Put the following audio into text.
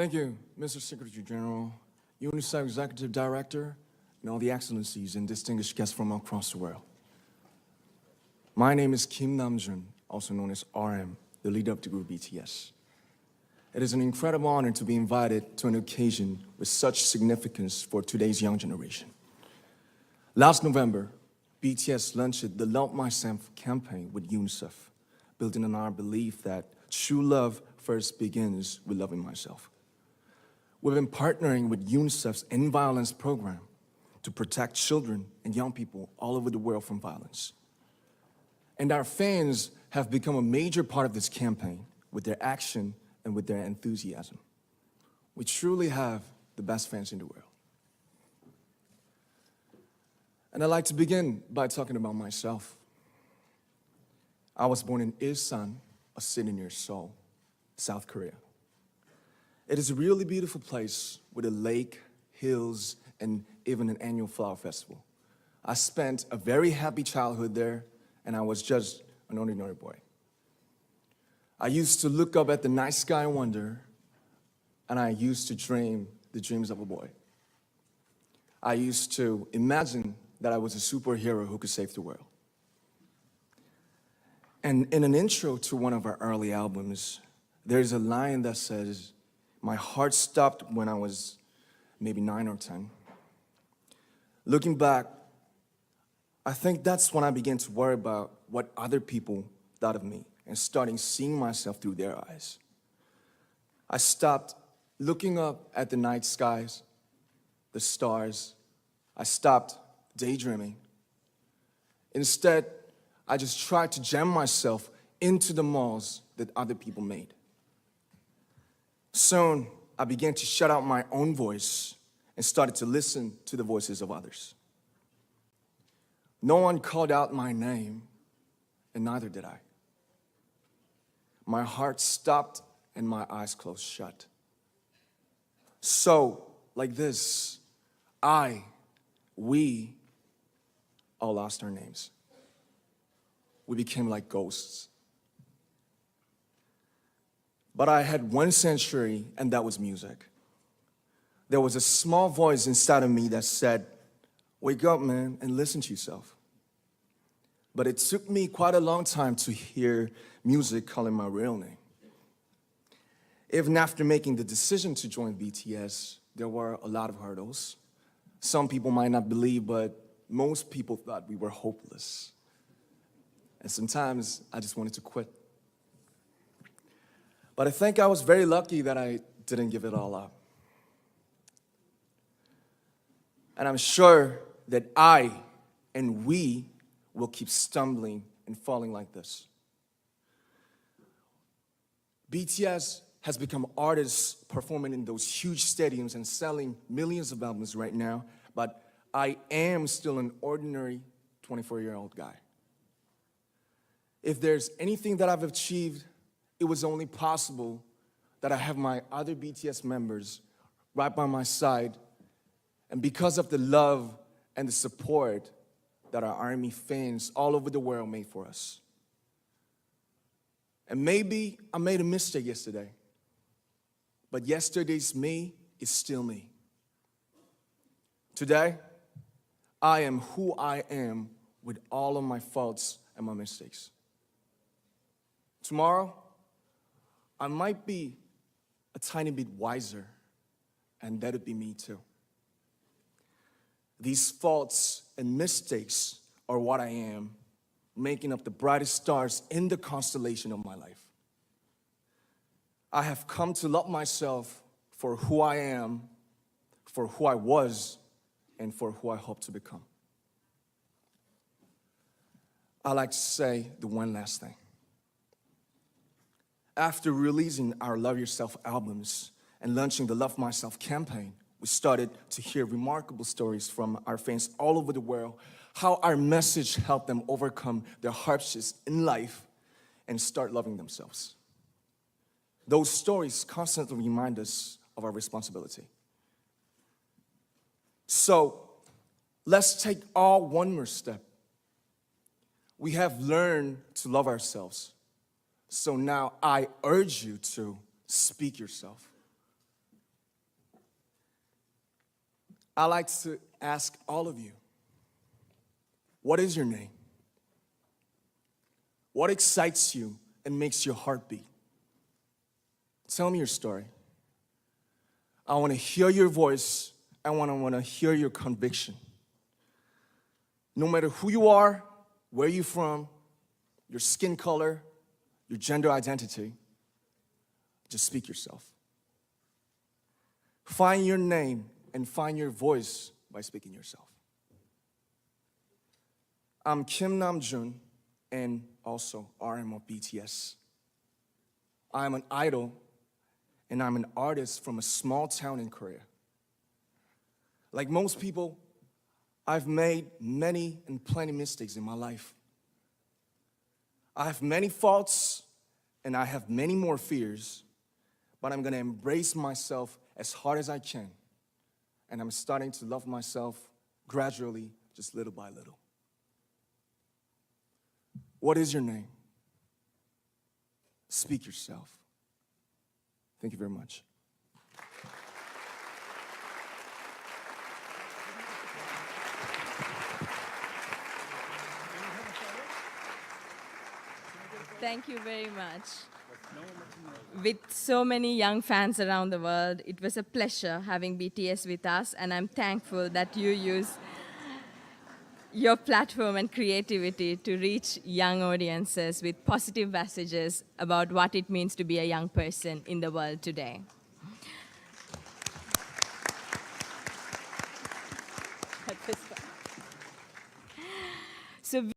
Thank you, Mr. Secretary General, UNICEF Executive Director, and all the excellencies and distinguished guests from across the world. My name is Kim Namjoon, also known as RM, the leader of the group BTS. It is an incredible honor to be invited to an occasion with such significance for today's young generation. Last November, BTS launched the Love Myself campaign with UNICEF, building on our belief that true love first begins with loving myself. We've been partnering with UNICEF's End Violence program to protect children and young people all over the world from violence. And our fans have become a major part of this campaign with their action and with their enthusiasm. We truly have the best fans in the world. And I'd like to begin by talking about myself. I was born in Ilsan, a city near Seoul, South Korea. It is a really beautiful place with a lake, hills, and even an annual flower festival. I spent a very happy childhood there, and I was just an ordinary boy. I used to look up at the night sky and wonder, and I used to dream the dreams of a boy. I used to imagine that I was a superhero who could save the world. And in an intro to one of our early albums, there's a line that says, "My heart stopped when I was maybe 9 or 10. Looking back, I think that's when I began to worry about what other people thought of me and starting seeing myself through their eyes. I stopped looking up at the night skies, the stars. I stopped daydreaming. Instead, I just tried to jam myself into the malls that other people made. Soon, I began to shut out my own voice and started to listen to the voices of others. No one called out my name, and neither did I. My heart stopped and my eyes closed shut. So, like this, we all lost our names. We became like ghosts. But I had one sanctuary, and that was music. There was a small voice inside of me that said, "Wake up, man, and listen to yourself." But it took me quite a long time to hear music calling my real name. Even after making the decision to join BTS, there were a lot of hurdles. Some people might not believe, but most people thought we were hopeless. And sometimes I just wanted to quit. But I think I was very lucky that I didn't give it all up. And I'm sure that I and we will keep stumbling and falling like this. BTS has become artists performing in those huge stadiums and selling millions of albums right now, but I am still an ordinary 24-year-old guy. If there's anything that I've achieved, it was only possible that I have my other BTS members right by my side, and because of the love and the support that our ARMY fans all over the world made for us. And maybe I made a mistake yesterday, but yesterday's me is still me. Today, I am who I am with all of my faults and my mistakes. Tomorrow, I might be a tiny bit wiser, and that'd be me too. These faults and mistakes are what I am, making up the brightest stars in the constellation of my life. I have come to love myself for who I am, for who I was, and for who I hope to become. I'd like to say the one last thing. After releasing our Love Yourself albums and launching the Love Myself campaign, we started to hear remarkable stories from our fans all over the world, how our message helped them overcome their hardships in life and start loving themselves. Those stories constantly remind us of our responsibility. So, let's take all one more step. We have learned to love ourselves. So now I urge you to speak yourself. I'd like to ask all of you, what is your name? What excites you and makes your heart beat? Tell me your story. I want to hear your voice. I want to hear your conviction. No matter who you are, where you're from, your skin color, your gender identity, just speak yourself. Find your name and find your voice by speaking yourself. I'm Kim Namjoon, and also RM of BTS. I'm an idol, and I'm an artist from a small town in Korea. Like most people, I've made many and plenty mistakes in my life. I have many faults, and I have many more fears, but I'm gonna embrace myself as hard as I can, and I'm starting to love myself gradually, just little by little. What is your name? Speak yourself. Thank you very much. Thank you very much. With so many young fans around the world, it was a pleasure having BTS with us, and I'm thankful that you use your platform and creativity to reach young audiences with positive messages about what it means to be a young person in the world today. So